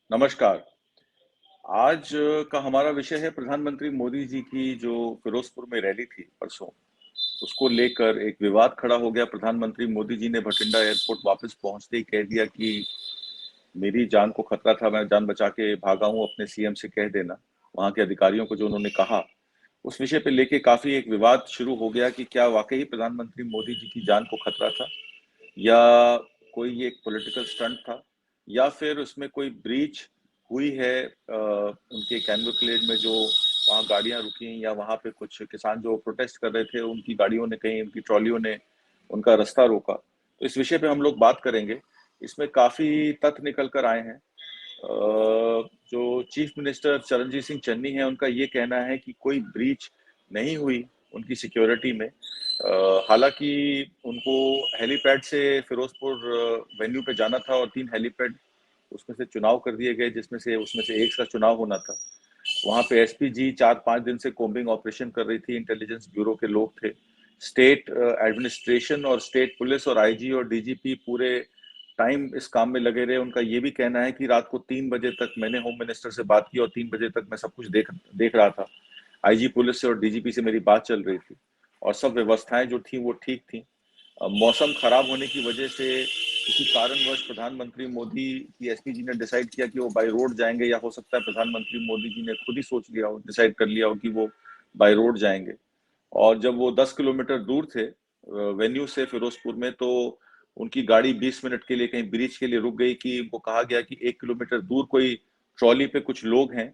नमस्कार। आज का हमारा विषय है प्रधानमंत्री मोदी जी की जो फिरोजपुर में रैली थी परसों, उसको लेकर एक विवाद खड़ा हो गया। प्रधानमंत्री मोदी जी ने भटिंडा एयरपोर्ट वापस पहुंचते ही कह दिया कि मेरी जान को खतरा था, मैं जान बचा के भागा हूं, अपने सीएम से कह देना। वहां के अधिकारियों को जो उन्होंने कहा, उस विषय पे लेके काफी एक विवाद शुरू हो गया कि क्या वाकई प्रधानमंत्री मोदी जी की जान को खतरा था या कोई ये एक पॉलिटिकल स्टंट था या फिर उसमें कोई ब्रीच हुई है उनके कैनवरक्लेड में, जो वहाँ गाड़ियां रुकी या वहां पे कुछ किसान जो प्रोटेस्ट कर रहे थे उनकी गाड़ियों ने, कहीं उनकी ट्रॉलियों ने उनका रास्ता रोका। तो इस विषय पे हम लोग बात करेंगे। इसमें काफी तथ्य निकल कर आए हैं। जो चीफ मिनिस्टर चरणजीत सिंह चन्नी है, उनका ये कहना है कि कोई ब्रीच नहीं हुई उनकी सिक्योरिटी में। हालांकि उनको हेलीपैड से फिरोजपुर वेन्यू पे जाना था और 3 हेलीपैड उसमें से चुनाव कर दिए गए, जिसमें से उसमें से एक का चुनाव होना था। वहां पे एसपीजी 4-5 दिन से कोम्बिंग ऑपरेशन कर रही थी, इंटेलिजेंस ब्यूरो के लोग थे, स्टेट एडमिनिस्ट्रेशन और स्टेट पुलिस और आईजी और डीजीपी पूरे टाइम इस काम में लगे रहे। उनका ये भी कहना है कि रात को 3 बजे तक मैंने होम मिनिस्टर से बात की और 3 बजे तक मैं सब कुछ देख देख रहा था। आईजी पुलिस से और डीजीपी से मेरी बात चल रही थी और सब व्यवस्थाएं जो थी वो ठीक थी। मौसम खराब होने की वजह से किसी कारणवश प्रधानमंत्री मोदी की एसपीजी ने डिसाइड किया कि वो बाय रोड जाएंगे, या हो सकता है प्रधानमंत्री मोदी जी ने खुद ही सोच लिया हो, डिसाइड कर लिया हो कि वो बाय रोड जाएंगे। और जब वो 10 किलोमीटर दूर थे वेन्यू से फिरोजपुर में, तो उनकी गाड़ी 20 मिनट के लिए कहीं ब्रिज के लिए रुक गई कि वो कहा गया कि 1 किलोमीटर दूर कोई ट्रॉली पे कुछ लोग हैं,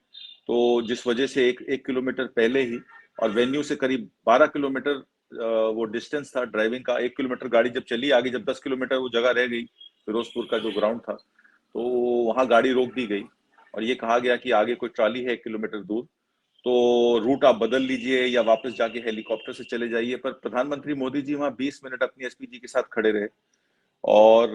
तो जिस वजह से एक किलोमीटर पहले ही और वेन्यू से करीब 12 किलोमीटर वो डिस्टेंस था ड्राइविंग का। 1 किलोमीटर गाड़ी जब चली आगे, जब 10 किलोमीटर वो जगह रह गई फिरोजपुर का जो ग्राउंड था, तो वहां गाड़ी रोक दी गई और ये कहा गया कि आगे कोई ट्रॉली है 1 किलोमीटर दूर, तो रूट आप बदल लीजिए या वापस जाके हेलीकॉप्टर से चले जाइए। पर प्रधानमंत्री मोदी जी वहां 20 मिनट अपनी एसपीजी के साथ खड़े रहे। और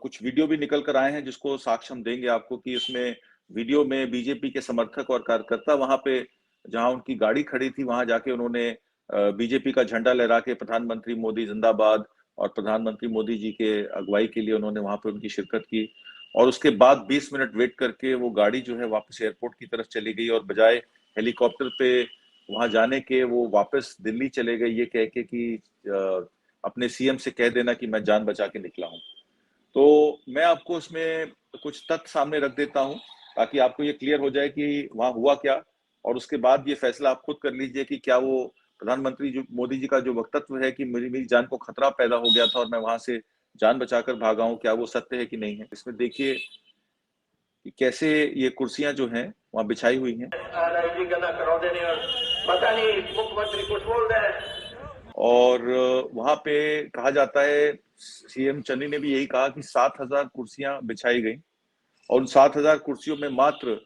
कुछ वीडियो भी निकल कर आए हैं जिसको साक्ष्य हम देंगे आपको कि उसमें वीडियो में बीजेपी के समर्थक और कार्यकर्ता वहां पे, जहां उनकी गाड़ी खड़ी थी, वहां जाके उन्होंने बीजेपी का झंडा लहरा के प्रधानमंत्री मोदी जिंदाबाद और प्रधानमंत्री मोदी जी के अगुवाई के लिए उन्होंने वहां पे उनकी शिरकत की। और उसके बाद 20 मिनट वेट करके वो गाड़ी जो है वापस एयरपोर्ट की तरफ चली गई और बजाय हेलीकॉप्टर पे वहां जाने के वो वापस दिल्ली चले गए, ये कह के कि अपने सीएम से कह देना कि मैं जान बचा के निकला हूं। तो मैं आपको उसमें कुछ तथ्य सामने रख देता हूं ताकि आपको ये क्लियर हो जाए कि वहां हुआ क्या, और उसके बाद ये फैसला आप खुद कर लीजिए कि क्या वो प्रधानमंत्री जो मोदी जी का जो वक्तव्य है कि मेरी मेरी जान को खतरा पैदा हो गया था और मैं वहां से जान बचाकर भागा हूं, क्या वो सत्य है कि नहीं है। इसमें देखिए कि कैसे ये कुर्सियां जो हैं वहां बिछाई हुई हैं। पता नहीं मुख्यमंत्री कुछ बोल रहे हैं। और वहां पे कहा जाता है, सीएम चन्नी ने भी यही कहा कि 7,000 कुर्सियां बिछाई गई और उन 7,000 कुर्सियों में मात्र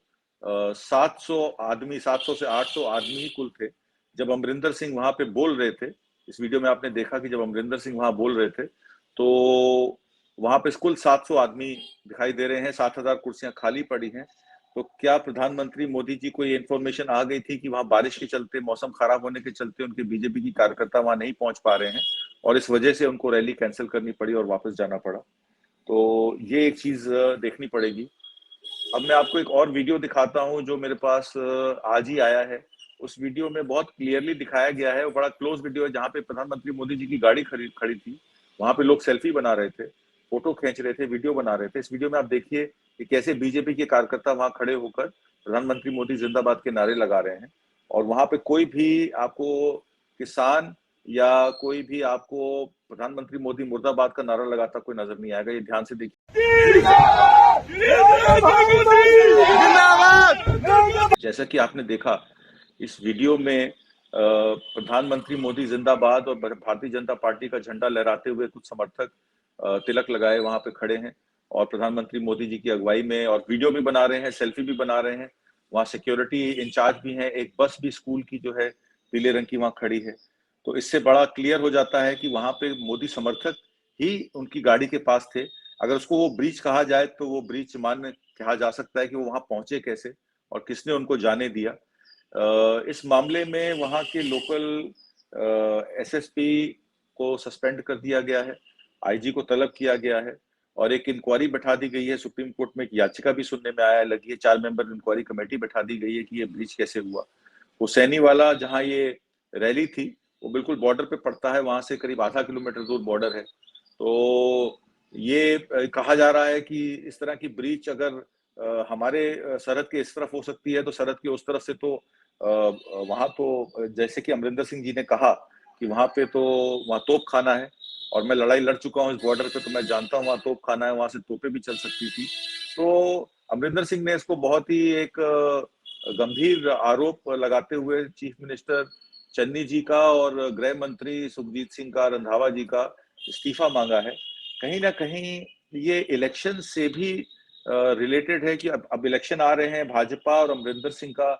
700 आदमी, 700 से 800 आदमी ही कुल थे। जब अमरिंदर सिंह वहां पे बोल रहे थे, इस वीडियो में आपने देखा कि जब अमरिंदर सिंह वहां बोल रहे थे, तो वहां पे कुल 700 आदमी दिखाई दे रहे हैं, 7,000 कुर्सियां खाली पड़ी हैं। तो क्या प्रधानमंत्री मोदी जी को ये इन्फॉर्मेशन आ गई थी कि वहां बारिश के चलते, मौसम खराब होने के चलते उनके बीजेपी की कार्यकर्ता वहां नहीं पहुंच पा रहे हैं और इस वजह से उनको रैली कैंसिल करनी पड़ी और वापस जाना पड़ा? तो ये एक चीज देखनी पड़ेगी। अब मैं आपको एक और वीडियो दिखाता हूं जो मेरे पास आज ही आया है। उस वीडियो में बहुत क्लियरली दिखाया गया है, वो बड़ा क्लोज वीडियो है, जहां पे प्रधानमंत्री मोदी जी की गाड़ी खड़ी खड़ी थी। वहां पे लोग सेल्फी बना रहे थे, फोटो खींच रहे थे, वीडियो बना रहे थे। इस वीडियो में आप देखिए कि कैसे बीजेपी के कार्यकर्ता वहां खड़े होकर प्रधानमंत्री मोदी जिंदाबाद के नारे लगा रहे हैं और वहां पे कोई भी आपको किसान या कोई भी आपको प्रधानमंत्री मोदी मुर्दाबाद का नारा लगाता कोई नजर नहीं आएगा। ये ध्यान से देखिए। जैसा कि आपने देखा इस वीडियो में, प्रधानमंत्री मोदी जिंदाबाद और भारतीय जनता पार्टी का झंडा लहराते हुए कुछ समर्थक तिलक लगाए वहां पे खड़े हैं और प्रधानमंत्री मोदी जी की अगुवाई में, और वीडियो भी बना रहे हैं, सेल्फी भी बना रहे हैं। वहां सिक्योरिटी इंचार्ज भी हैं, एक बस भी स्कूल की जो है पीले रंग की वहां खड़ी है। तो इससे बड़ा क्लियर हो जाता है कि वहां पे मोदी समर्थक ही उनकी गाड़ी के पास थे। अगर उसको वो ब्रीच कहा जाए तो वो ब्रीच मान कहा जा सकता है कि वो वहां पहुंचे कैसे और किसने उनको जाने दिया। इस मामले में वहां के लोकल एसएसपी को सस्पेंड कर दिया गया है, आईजी को तलब किया गया है और एक इंक्वायरी बैठा दी गई है सुप्रीम कोर्ट में, एक याचिका भी सुनने में आया लगी है, 4 मेंबर इंक्वायरी कमेटी बैठा दी गई है कि ये ब्रीच कैसे हुआ। हुसैनी वाला जहां ये रैली थी वो बिल्कुल बॉर्डर पे पड़ता है, वहां से करीब आधा किलोमीटर दूर बॉर्डर है। तो ये कहा जा रहा है कि इस तरह की ब्रीच अगर हमारे सरहद के इस तरफ हो सकती है तो सरहद के उस तरफ से तो वहां तो जैसे कि अमरिंदर सिंह जी ने कहा कि वहां पे तो वहां तोप खाना है, और मैं लड़ाई लड़ चुका हूँ इस बॉर्डर पे, तो मैं जानता हूँ वहां तोप खाना है, वहां से तोपें भी चल सकती थी। तो अमरिंदर सिंह ने इसको बहुत ही एक गंभीर आरोप लगाते हुए चीफ मिनिस्टर चन्नी जी का और गृह मंत्री सुखजीत सिंह का, रंधावा जी का इस्तीफा मांगा है। कहीं ना कहीं ये इलेक्शन से भी रिलेटेड है कि अब इलेक्शन आ रहे हैं, भाजपा और अमरिंदर सिंह का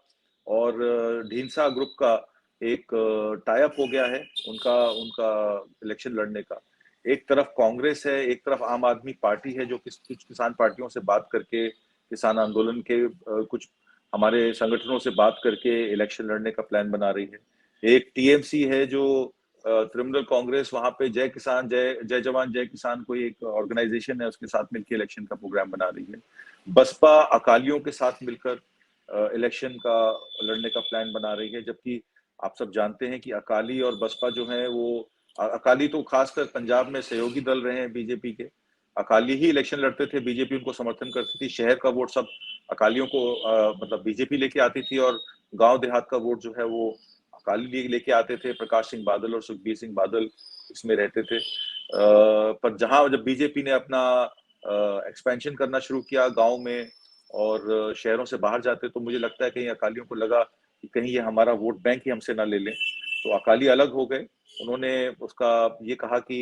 और ढींसा ग्रुप का एक टाई अप हो गया है उनका उनका इलेक्शन लड़ने का। एक तरफ कांग्रेस है, एक तरफ आम आदमी पार्टी है जो कुछ किसान पार्टियों से बात करके, किसान आंदोलन के कुछ हमारे संगठनों से बात करके इलेक्शन लड़ने का प्लान बना रही है। एक टीएमसी है जो तृणमूल कांग्रेस, वहां पे जय किसान जय जवान जय किसान कोई एक ऑर्गेनाइजेशन है, उसके साथ मिलकर इलेक्शन का प्रोग्राम बना रही है। बसपा अकालियों के साथ मिलकर इलेक्शन का लड़ने का प्लान बना रही है, जबकि आप सब जानते हैं कि अकाली और बसपा जो है वो, अकाली तो खासकर पंजाब में सहयोगी दल रहे हैं बीजेपी के, अकाली ही इलेक्शन लड़ते थे, बीजेपी उनको समर्थन करती थी, शहर का वोट सब अकालियों को मतलब बीजेपी लेके आती थी, और गांव देहात का वोट जो है वो अकाली लेके आते थे। प्रकाश सिंह बादल और सुखबीर सिंह बादल इसमें रहते थे। पर जहां जब बीजेपी ने अपना एक्सपेंशन करना शुरू किया गांव में और शहरों से बाहर जाते, तो मुझे लगता है कहीं अकालियों को लगा कि कहीं ये हमारा वोट बैंक ही हमसे ना ले लें, तो अकाली अलग हो गए। उन्होंने उसका ये कहा कि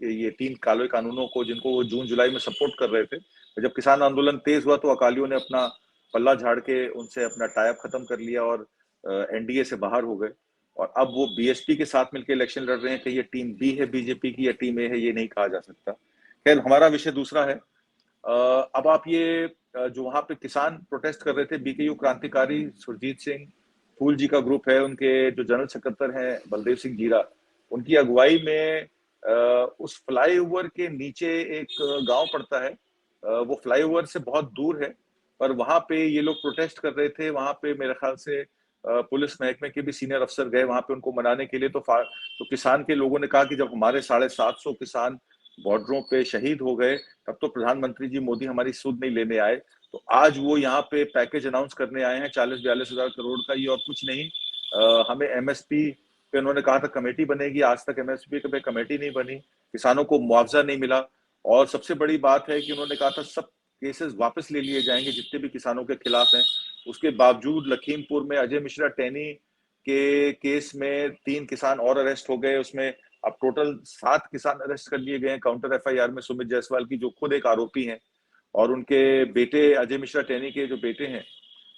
ये 3 काले कानूनों को, जिनको वो जून जुलाई में सपोर्ट कर रहे थे, जब किसान आंदोलन तेज हुआ तो अकालियों ने अपना पल्ला झाड़ के उनसे अपना टाई अप खत्म कर लिया और एनडीए से बाहर हो गए, और अब वो बीएसपी के साथ मिलकर इलेक्शन लड़ रहे हैं। कि ये टीम बी है बीजेपी की या टीम ए है, ये नहीं कहा जा सकता। खैर, हमारा विषय दूसरा है। अब आप ये जो वहां पे किसान प्रोटेस्ट कर रहे थे, बीकेयू क्रांतिकारी सुरजीत सिंह फूल जी का ग्रुप है, उनके जो जनरल सेक्रेटरी हैं बलदेव सिंह जीरा, उनकी अगुवाई में उस फ्लाईओवर के नीचे एक गांव पड़ता है, वो फ्लाईओवर से बहुत दूर है, पर वहां पे ये लोग प्रोटेस्ट कर रहे थे। वहां पे मेरे ख्याल से पुलिस महकमे के भी सीनियर अफसर गए वहां पे उनको मनाने के लिए। तो किसान के लोगों ने कहा कि जब हमारे 750 किसान बॉर्डरों पे शहीद हो गए, तब तो प्रधानमंत्री जी मोदी हमारी सुध नहीं लेने आए। तो आज वो यहाँ पे पैकेज अनाउंस करने आए हैं 40-42 हजार करोड़ का, ये और कुछ नहीं। हमें एमएसपी पे उन्होंने कहा था कमेटी बनेगी, आज तक एमएसपी पे कमेटी नहीं बनी, किसानों को मुआवजा नहीं मिला, और सबसे बड़ी बात है कि उन्होंने कहा था सब केसेस वापस ले लिए जाएंगे जितने भी किसानों के खिलाफ हैं। उसके बावजूद लखीमपुर में अजय मिश्रा टैनी के केस में 3 किसान और अरेस्ट हो गए। उसमें अब टोटल 7 किसान अरेस्ट कर लिए गए हैं काउंटर एफआईआर में, सुमित जायसवाल की, जो खुद एक आरोपी हैं, और उनके बेटे अजय मिश्रा टैनी के जो बेटे हैं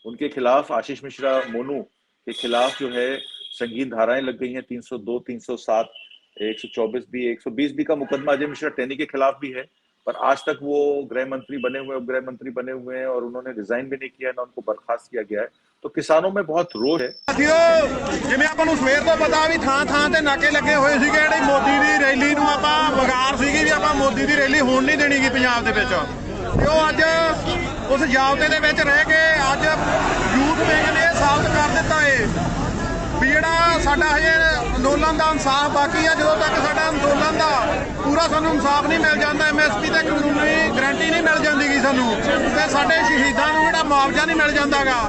उनके खिलाफ, आशीष मिश्रा मोनू के खिलाफ जो है संगीन धाराएं लग गई हैं, 302, 307, 124 भी, 120 भी का मुकदमा अजय मिश्रा टैनी के खिलाफ भी है। पर आज तक वो गृह मंत्री बने हुए, उपगृह मंत्री बने हुए हैं, और उन्होंने रिजाइन भी नहीं किया, ना उनको बर्खास्त किया गया है। तो किसानों में बहुत रोष है। ਜਿਵੇਂ ਆਪਾਂ ਨੂੰ ਸਵੇਰ ਤੋਂ ਪਤਾ ਵੀ ਥਾਂ ਥਾਂ ਤੇ ਨਾਕੇ ਲੱਗੇ ਹੋਏ ਸੀਗੇ, ਜਿਹੜੀ ਮੋਦੀ ਦੀ ਰੈਲੀ ਨੂੰ ਆਪਾਂ ਬਗਾਰ ਸੀਗੀ ਵੀ ਆਪਾਂ ਮੋਦੀ ਦੀ ਰੈਲੀ ਹੋਣ ਨਹੀਂ ਦੇਣੀਗੀ ਪੰਜਾਬ ਦੇ ਵਿੱਚ, ਤੇ ਉਹ ਅੱਜ ਉਸ ਜਾਬਤੇ ਦੇ ਵਿੱਚ ਰਹਿ ਕੇ ਅੱਜ ਯੂਥ ਵਿੰਗ ਨੇ ਸਾਬਤ ਕਰ ਦਿੱਤਾ ਏ ਵੀ ਜਿਹੜਾ ਸਾਡਾ ਹਜੇ ਅੰਦੋਲਨ ਦਾ ਇਨਸਾਫ ਬਾਕੀ ਆ। ਜਦੋਂ ਤੱਕ ਸਾਡਾ ਅੰਦੋਲਨ ਦਾ ਪੂਰਾ ਸਾਨੂੰ ਇਨਸਾਫ ਨਹੀਂ ਮਿਲ ਜਾਂਦਾ, ਐਮਐਸਪੀ ਤੇ ਕਾਨੂੰਨੀ ਗਰੰਟੀ ਨਹੀਂ ਮਿਲ ਜਾਂਦੀਗੀ ਸਾਨੂੰ, ਤੇ ਸਾਡੇ ਸ਼ਹੀਦਾਂ ਨੂੰ ਜਿਹੜਾ ਮੁਆਵਜ਼ਾ ਨਹੀਂ ਮਿਲ ਜਾਂਦਾਗਾ,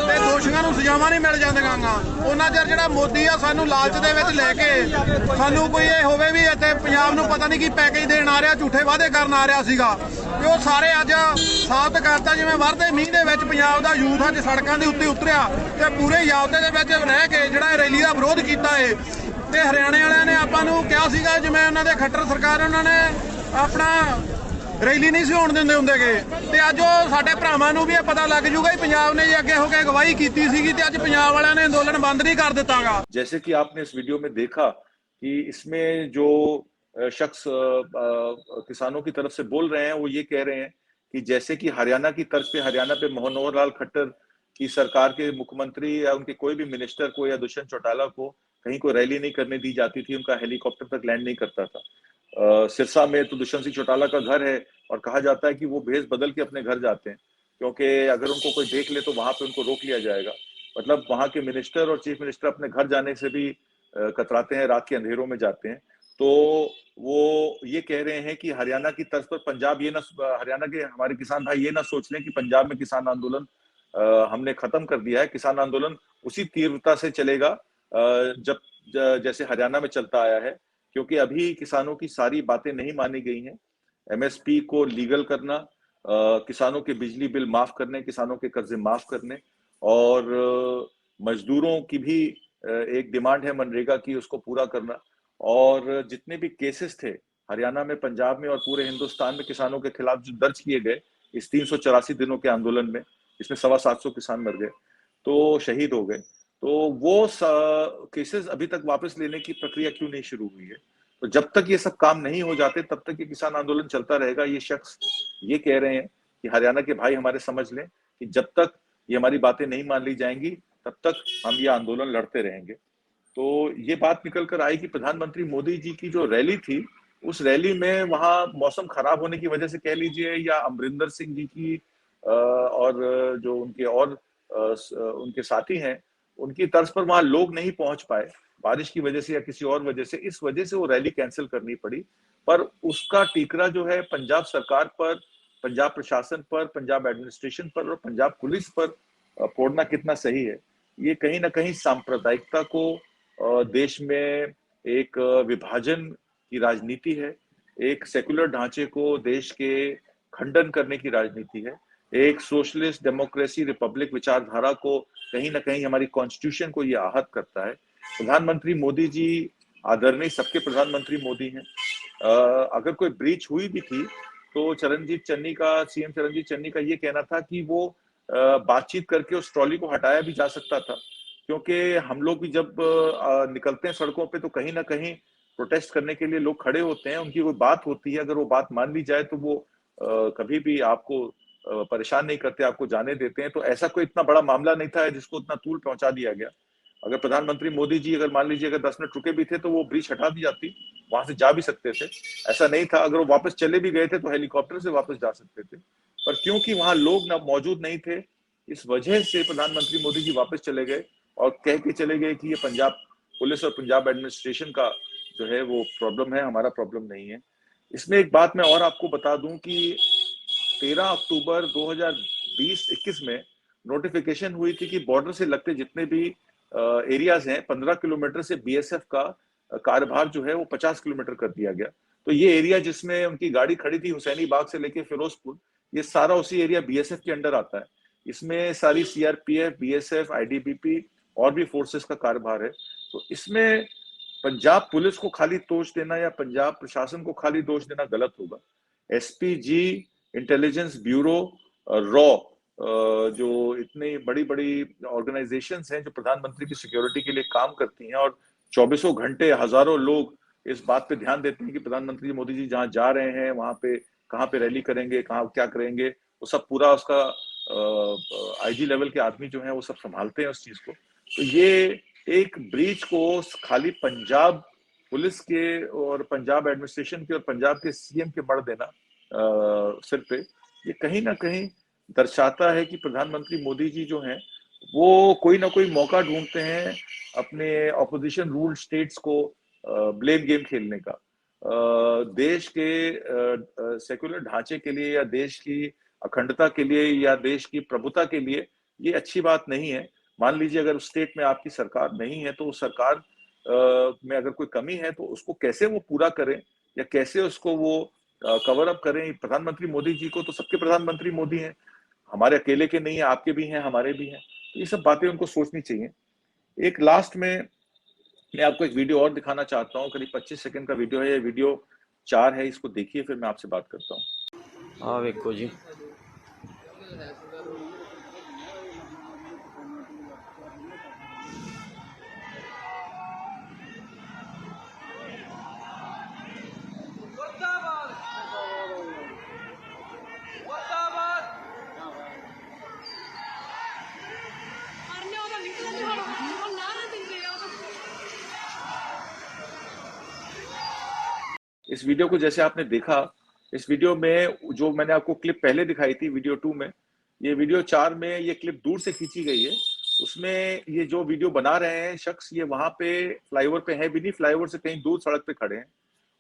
ਤੇ ਦੋਸ਼ੀਆਂ ਨੂੰ ਸਜ਼ਾਵਾਂ ਨਹੀਂ ਮਿਲ ਜਾਂਦੀਆਂ, ਉਹਨਾਂ ਚਿਰ ਜਿਹੜਾ ਮੋਦੀ ਆ ਸਾਨੂੰ ਲਾਲਚ ਦੇ ਵਿੱਚ ਲੈ ਕੇ ਸਾਨੂੰ ਕੋਈ ਇਹ ਹੋਵੇ ਵੀ ਇੱਥੇ ਪੰਜਾਬ ਨੂੰ ਪਤਾ ਨਹੀਂ ਕੀ ਪੈਕੇਜ ਦੇਣ ਆ ਰਿਹਾ, ਝੂਠੇ ਵਾਅਦੇ ਕਰਨ ਆ ਰਿਹਾ ਸੀਗਾ, ਤੇ ਉਹ ਸਾਰੇ ਅੱਜ ਸਾਬਤ ਕਰਤਾ। ਜਿਵੇਂ ਵਰਦੇ ਮੀਂਹ ਦੇ ਵਿੱਚ ਪੰਜਾਬ ਦਾ ਯੂਥ ਅੱਜ ਸੜਕਾਂ ਦੇ ਉੱਤੇ ਉਤਰਿਆ ਤੇ ਪੂਰੇ ਜਾਬਤੇ ਦੇ ਵਿੱਚ ਰਹਿ ਕੇ ਜਿਹੜਾ ਰੈਲੀ ਦਾ ਵਿਰੋਧ ਕੀਤਾ ਏ, ਤੇ ਹਰਿਆਣੇ ਵਾਲਿਆਂ ਨੇ ਆਪਾਂ ਨੂੰ ਕਿਹਾ ਸੀਗਾ, ਜਿਵੇਂ ਉਹਨਾਂ ਦੇ ਖੱਟਰ ਸਰਕਾਰ, ਉਹਨਾਂ ਨੇ ਆਪਣਾ ਰੈਲੀ ਨਹੀਂ ਸੀ ਹੋਣ ਦਿੰਦੇ ਹੁੰਦੇਗੇ, ਤੇ ਅੱਜ ਉਹ ਸਾਡੇ ਭਰਾਵਾਂ ਨੂੰ ਵੀ ਇਹ ਪਤਾ ਲੱਗ ਜੂਗਾ ਕਿ ਪੰਜਾਬ ਨੇ ਜੇ ਅੱਗੇ ਹੋ ਕੇ ਅਗਵਾਈ ਕੀਤੀ ਸੀਗੀ, ਤੇ ਅੱਜ ਪੰਜਾਬ ਵਾਲਿਆਂ ਨੇ ਅੰਦੋਲਨ ਬੰਦ नहीं कर देतागा। जैसे कि आपने इस वीडियो में देखा कि इसमें जो शख्स किसानों की तरफ से बोल रहे हैं, वो ये कह रहे हैं कि जैसे कि हरियाणा की तर्ज पे, हरियाणा पे मनोहर लाल खट्टर की सरकार के मुख्यमंत्री या उनके कोई भी मिनिस्टर को या दुष्यंत चौटाला को कहीं कोई रैली नहीं करने दी जाती थी, उनका हेलीकॉप्टर तक लैंड नहीं करता था। सिरसा में तो दुष्यंत सिंह चौटाला का घर है और कहा जाता है कि वो भेष बदल के अपने घर जाते हैं, क्योंकि अगर उनको कोई देख ले तो वहां पे उनको रोक लिया जाएगा। मतलब वहां के मिनिस्टर और चीफ मिनिस्टर अपने घर जाने से भी कतराते हैं, रात के अंधेरों में जाते हैं। तो वो ये कह रहे हैं कि हरियाणा की तर्ज पर पंजाब ये ना, हरियाणा के हमारे किसान भाई ये ना सोच लें कि पंजाब में किसान आंदोलन हमने खत्म कर दिया है। किसान आंदोलन उसी तीव्रता से चलेगा जब जैसे हरियाणा में चलता आया है, क्योंकि अभी किसानों की सारी बातें नहीं मानी गई हैं। एमएसपी को लीगल करना, किसानों के बिजली बिल माफ करने, किसानों के कर्जे माफ करने, और मजदूरों की भी एक डिमांड है मनरेगा की, उसको पूरा करना। और जितने भी केसेस थे हरियाणा में, पंजाब में और पूरे हिंदुस्तान में किसानों के खिलाफ जो दर्ज किए गए इस 384 दिनों के आंदोलन में, इसमें 750 किसान मर गए, तो शहीद हो गए। तो वो केसेस अभी तक वापस लेने की प्रक्रिया क्यों नहीं शुरू हुई है? तो जब तक ये सब काम नहीं हो जाते तब तक ये किसान आंदोलन चलता रहेगा। ये शख्स ये कह रहे हैं कि हरियाणा के भाई हमारे समझ लें कि जब तक ये हमारी बातें नहीं मान ली जाएंगी तब तक हम ये आंदोलन लड़ते रहेंगे। तो ये बात निकल कर आई कि प्रधानमंत्री मोदी जी की जो रैली थी, उस रैली में वहां मौसम खराब होने की वजह से कह लीजिए, या अमरिंदर सिंह जी की और जो उनके और उनके साथी हैं, उनकी तर्ज पर वहां लोग नहीं पहुंच पाए बारिश की वजह से या किसी और वजह से। इस वजह से वो रैली कैंसिल करनी पड़ी। पर उसका टीकरा जो है पंजाब सरकार पर, पंजाब प्रशासन पर, पंजाब एडमिनिस्ट्रेशन पर और पंजाब पुलिस पर फोड़ना कितना सही है? ये कहीं ना कहीं सांप्रदायिकता को, देश में एक विभाजन की राजनीति है, एक सेकुलर ढांचे को देश के खंडन करने की राजनीति है, एक सोशलिस्ट डेमोक्रेसी रिपब्लिक विचारधारा को कहीं ना कहीं हमारी कॉन्स्टिट्यूशन को ये आहत करता है। प्रधानमंत्री मोदी जी आदरणीय सबके प्रधानमंत्री मोदी हैं। अगर कोई ब्रीच हुई भी थी तो चरणजीत चन्नी का, सीएम चरणजीत चन्नी का ये कहना था कि वो बातचीत करके उस ट्रॉली को हटाया भी जा सकता था, क्योंकि हम लोग भी जब निकलते हैं सड़कों पे तो कहीं ना कहीं प्रोटेस्ट करने के लिए लोग खड़े होते हैं, उनकी कोई बात होती है, अगर वो बात मान ली जाए तो वो कभी भी आपको परेशान नहीं करते, आपको जाने देते हैं। तो ऐसा कोई इतना बड़ा मामला नहीं था जिसको इतना तूल पहुंचा दिया गया। अगर प्रधानमंत्री मोदी जी अगर मान लीजिए अगर 10 मिनट रुके भी थे तो वो ब्रिज हटा दी जाती, वहां से जा भी सकते थे। ऐसा नहीं था, अगर वो वापस चले भी गए थे तो हेलीकॉप्टर से वापस जा सकते थे। पर क्योंकि वहां लोग ना मौजूद नहीं थे, इस वजह से प्रधानमंत्री मोदी जी वापस चले गए और कह के चले गए कि ये पंजाब पुलिस और पंजाब एडमिनिस्ट्रेशन का जो है वो प्रॉब्लम है, हमारा प्रॉब्लम नहीं है। इसमें एक बात मैं और आपको बता दूं कि 13 अक्टूबर 2020-21 में नोटिफिकेशन हुई थी कि बॉर्डर से लगते जितने भी एरियाज हैं 15 किलोमीटर से बीएसएफ का कार्यभार जो है वो 50 किलोमीटर कर दिया गया। तो ये एरिया जिसमें उनकी गाड़ी खड़ी थी हुसैनी बाग से लेके फिरोजपुर, ये सारा उसी एरिया बीएसएफ के अंडर आता है। इसमें सारी सीआरपीएफ, बीएसएफ, आईटीबीपी और भी फोर्सेस का कार्यभार है। तो इसमें पंजाब पुलिस को खाली दोष देना या पंजाब प्रशासन को खाली दोष देना गलत होगा। एसपीजी, इंटेलिजेंस ब्यूरो, रॉ, जो इतनी बड़ी बड़ी ऑर्गेनाइजेशंस हैं जो प्रधानमंत्री की सिक्योरिटी के लिए काम करती हैं और 24 घंटे हजारों लोग इस बात पे ध्यान देते हैं कि प्रधानमंत्री मोदी जी जहां जा रहे हैं वहां पे कहाँ पे रैली करेंगे, कहाँ क्या करेंगे, वो सब पूरा उसका आईजी लेवल के आदमी जो है वो सब संभालते हैं उस चीज को। तो ये एक ब्रीच को खाली पंजाब पुलिस के और पंजाब एडमिनिस्ट्रेशन के और पंजाब के सीएम के मर देना सिर पे, ये कहीं ना कहीं दर्शाता है कि प्रधानमंत्री मोदी जी जो हैं वो कोई ना कोई मौका ढूंढते हैं अपने ऑपोजिशन रूल स्टेट्स को ब्लेम गेम खेलने का। देश के सेक्युलर ढांचे के लिए या देश की अखंडता के लिए या देश की प्रभुता के लिए ये अच्छी बात नहीं है। मान लीजिए अगर उस स्टेट में आपकी सरकार नहीं है तो उस सरकार में अगर कोई कमी है तो उसको कैसे वो पूरा करें या कैसे उसको वो कवर अप करें। प्रधानमंत्री मोदी जी को तो सबके प्रधानमंत्री मोदी हैं, हमारे अकेले के नहीं है, आपके भी हैं, हमारे भी हैं। तो ये सब बातें उनको सोचनी चाहिए। एक लास्ट में मैं आपको एक वीडियो और दिखाना चाहता हूँ, करीब 25 सेकंड का वीडियो है। ये वीडियो 4 है, इसको देखिए फिर मैं आपसे बात करता हूँ। हाँ वेखो जी, इस वीडियो को जैसे आपने देखा, इस वीडियो में जो मैंने आपको क्लिप पहले दिखाई थी वीडियो 2 में, ये वीडियो 4 में ये क्लिप दूर से खींची गई है। उसमें ये जो वीडियो बना रहे हैं शख्स, ये वहां पे फ्लाईओवर पे है भी नहीं, फ्लाईओवर से कहीं दूर सड़क पे खड़े हैं।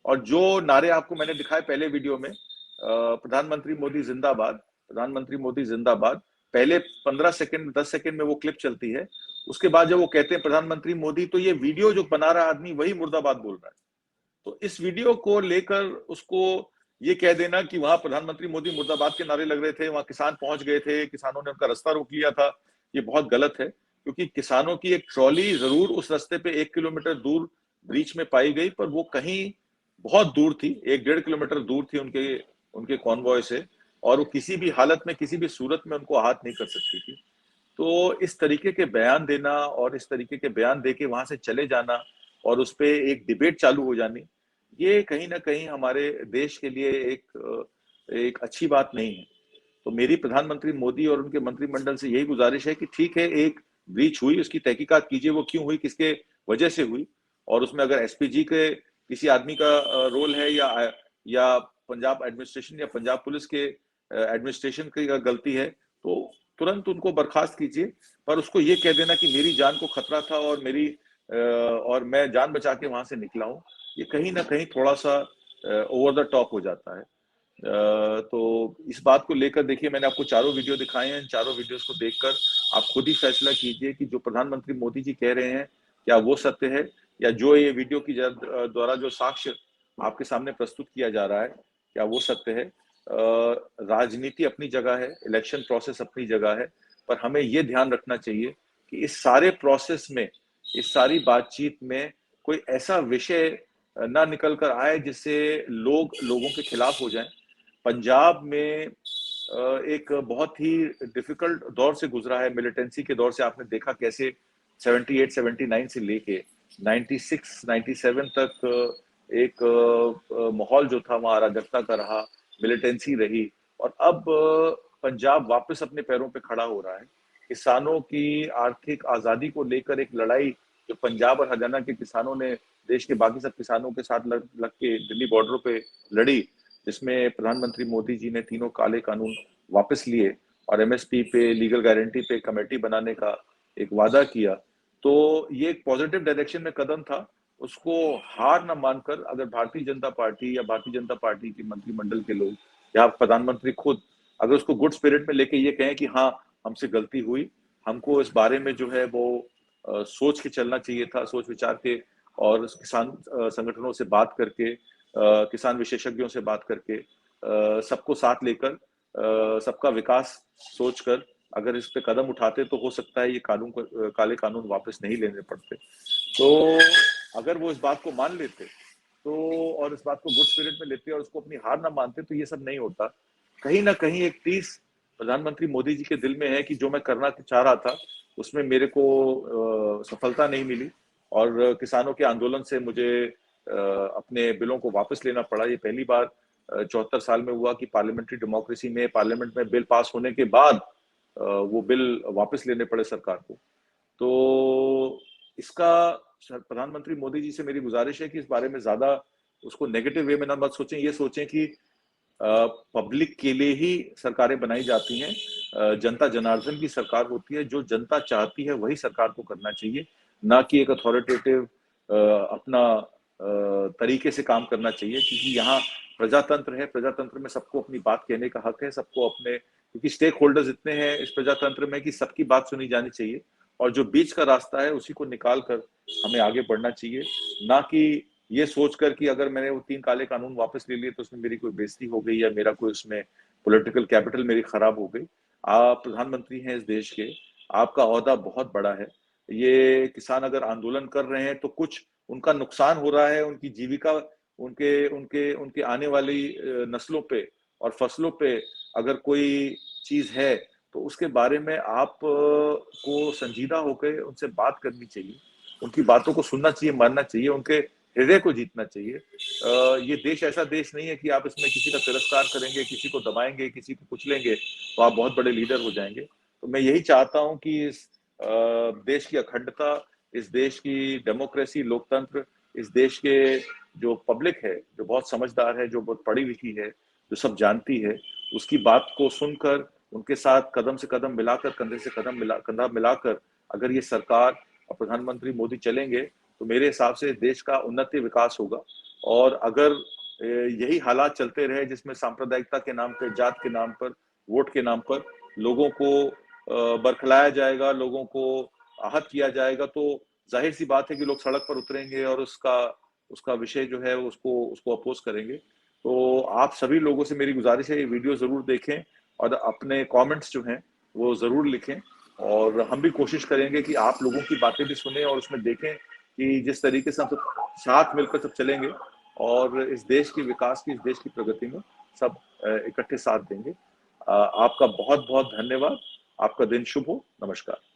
और जो नारे आपको मैंने दिखाए पहले वीडियो में, प्रधानमंत्री मोदी जिंदाबाद, प्रधानमंत्री मोदी जिंदाबाद, पहले 15 सेकंड 10 सेकंड में वो क्लिप चलती है। उसके बाद जब वो कहते हैं प्रधानमंत्री मोदी, तो ये वीडियो जो बना रहा आदमी वही मुर्दाबाद बोल रहा है। तो इस वीडियो को लेकर उसको ये कह देना कि वहां प्रधानमंत्री मोदी मुर्दाबाद के नारे लग रहे थे, वहां किसान पहुंच गए थे, किसानों ने उनका रास्ता रोक लिया था, ये बहुत गलत है। क्योंकि किसानों की एक ट्रॉली जरूर उस रास्ते पे 1 किलोमीटर दूर ब्रीच में पाई गई, पर वो कहीं बहुत दूर थी, 1-1.5 किलोमीटर दूर थी उनके उनके कॉन्वॉय से, और वो किसी भी हालत में, किसी भी सूरत में उनको आहत नहीं कर सकती थी। तो इस तरीके के बयान देना और इस तरीके के बयान देके वहां से चले जाना और उस पर एक डिबेट चालू हो जानी, ये कहीं ना कहीं हमारे देश के लिए एक अच्छी बात नहीं है। तो मेरी प्रधानमंत्री मोदी और उनके मंत्रिमंडल से यही गुजारिश है कि ठीक है, एक ब्रीच हुई, उसकी तहकीकात कीजिए, वो क्यों हुई, किसके वजह से हुई, और उसमें अगर एसपीजी के किसी आदमी का रोल है या पंजाब एडमिनिस्ट्रेशन या पंजाब पुलिस के एडमिनिस्ट्रेशन की गलती है, तो तुरंत उनको बर्खास्त कीजिए। पर उसको ये कह देना कि मेरी जान को खतरा था और मैं जान बचा के वहां से निकला हूँ, ये कहीं ना कहीं थोड़ा सा ओवर द टॉप हो जाता है। तो इस बात को लेकर देखिए, मैंने आपको चारों वीडियो दिखाए हैं, चारों वीडियोस को देखकर आप खुद ही फैसला कीजिए कि जो प्रधानमंत्री मोदी जी कह रहे हैं क्या वो सत्य है, या जो ये वीडियो की द्वारा जो साक्ष्य आपके सामने प्रस्तुत किया जा रहा है क्या वो सत्य है। राजनीति अपनी जगह है, इलेक्शन प्रोसेस अपनी जगह है, पर हमें ये ध्यान रखना चाहिए कि इस सारे प्रोसेस में, इस सारी बातचीत में कोई ऐसा विषय ना निकल कर आए जिससे लोगों के खिलाफ हो जाएं। पंजाब में एक बहुत ही डिफिकल्ट दौर से गुजरा है, मिलिटेंसी के दौर से। आपने देखा कैसे 78 79 से लेके 96 97 तक एक माहौल जो था वहां अराजकता का रहा, मिलिटेंसी रही, और अब पंजाब वापस अपने पैरों पे खड़ा हो रहा है। किसानों की आर्थिक आजादी को लेकर एक लड़ाई जो पंजाब और हरियाणा के किसानों ने देश के बाकी सब किसानों के साथ लग के दिल्ली बॉर्डर पे लड़ी, जिसमें प्रधानमंत्री मोदी जी ने तीनों काले कानून वापस लिए और एमएसपी पे, लीगल गारंटी पे कमेटी बनाने का एक वादा किया, तो ये एक पॉजिटिव डायरेक्शन में कदम था। उसको हार न मानकर अगर भारतीय जनता पार्टी या भारतीय जनता पार्टी के मंत्रिमंडल के लोग या प्रधानमंत्री खुद अगर उसको गुड स्पिरिट में लेके ये कहें कि हाँ हमसे गलती हुई, हमको इस बारे में जो है वो सोच के चलना चाहिए था, सोच विचार के, और किसान संगठनों से बात करके, किसान विशेषज्ञों से बात करके, सबको साथ लेकर, सबका विकास सोचकर अगर इस पे कदम उठाते तो हो सकता है ये काले कानून वापस नहीं लेने पड़ते। तो अगर वो इस बात को मान लेते तो, और इस बात को गुड स्पिरिट में लेते और उसको अपनी हार ना मानते, तो ये सब नहीं होता। कहीं ना कहीं एक टीस प्रधानमंत्री मोदी जी के दिल में है कि जो मैं करना चाह रहा था उसमें मेरे को सफलता नहीं मिली, और किसानों के आंदोलन से मुझे अपने बिलों को वापस लेना पड़ा। ये पहली बार 74 साल में हुआ कि पार्लियामेंट्री डेमोक्रेसी में, पार्लियामेंट में बिल पास होने के बाद वो बिल वापस लेने पड़े सरकार को। तो इसका प्रधानमंत्री मोदी जी से मेरी गुजारिश है कि इस बारे में ज्यादा उसको नेगेटिव वे में ना मत सोचें, ये सोचें कि पब्लिक के लिए ही सरकारें बनाई जाती हैं, जनता जनार्दन की सरकार होती है, जो जनता चाहती है वही सरकार को करना चाहिए, ना कि एक अथॉरिटेटिव अपना तरीके से काम करना चाहिए। क्योंकि यहाँ प्रजातंत्र है, प्रजातंत्र में सबको अपनी बात कहने का हक है, सबको अपने, क्योंकि स्टेक होल्डर्स इतने हैं इस प्रजातंत्र में कि सबकी बात सुनी जानी चाहिए, और जो बीच का रास्ता है उसी को निकाल कर हमें आगे बढ़ना चाहिए, ना कि ये सोचकर कि अगर मैंने वो 3 काले कानून वापस ले लिए तो उसमें मेरी कोई बेइज्जती हो गई या मेरा कोई उसमें पॉलिटिकल कैपिटल मेरी खराब हो गई। आप प्रधानमंत्री हैं इस देश के, आपका ओहदा बहुत बड़ा है। ये किसान अगर आंदोलन कर रहे हैं तो कुछ उनका नुकसान हो रहा है, उनकी जीविका, उनके उनके उनके आने वाली नस्लों पे और फसलों पे अगर कोई चीज है तो उसके बारे में आप को संजीदा होकर उनसे बात करनी चाहिए, उनकी बातों को सुनना चाहिए, मानना चाहिए, उनके हृदय को जीतना चाहिए। ये देश ऐसा देश नहीं है कि आप इसमें किसी का तिरस्कार करेंगे, किसी को दबाएंगे, किसी को कुचलेंगे तो आप बहुत बड़े लीडर हो जाएंगे। तो मैं यही चाहता हूं कि इस देश की अखंडता, इस देश की डेमोक्रेसी, लोकतंत्र, इस देश के जो पब्लिक है, जो बहुत समझदार है, जो बहुत पढ़ी लिखी है, जो सब जानती है, उसकी बात को सुनकर उनके साथ कदम से कदम मिलाकर, कंधे से कंधा मिलाकर अगर ये सरकार और प्रधानमंत्री मोदी चलेंगे तो मेरे हिसाब से देश का उन्नति विकास होगा। और अगर यही हालात चलते रहे जिसमें सांप्रदायिकता के नाम पर, जात के नाम पर, वोट के नाम पर लोगों को बरखलाया जाएगा, लोगों को आहत किया जाएगा, तो जाहिर सी बात है कि लोग सड़क पर उतरेंगे और उसका विषय जो है उसको अपोज करेंगे। तो आप सभी लोगों से मेरी गुजारिश है, ये वीडियो जरूर देखें और अपने कमेंट्स जो हैं वो जरूर लिखें। और हम भी कोशिश करेंगे कि आप लोगों की बातें भी सुने और उसमें देखें कि जिस तरीके से हम सब साथ मिलकर सब चलेंगे और इस देश की विकास की, इस देश की प्रगति में सब इकट्ठे साथ देंगे। आपका बहुत बहुत धन्यवाद। आपका दिन शुभ हो। नमस्कार।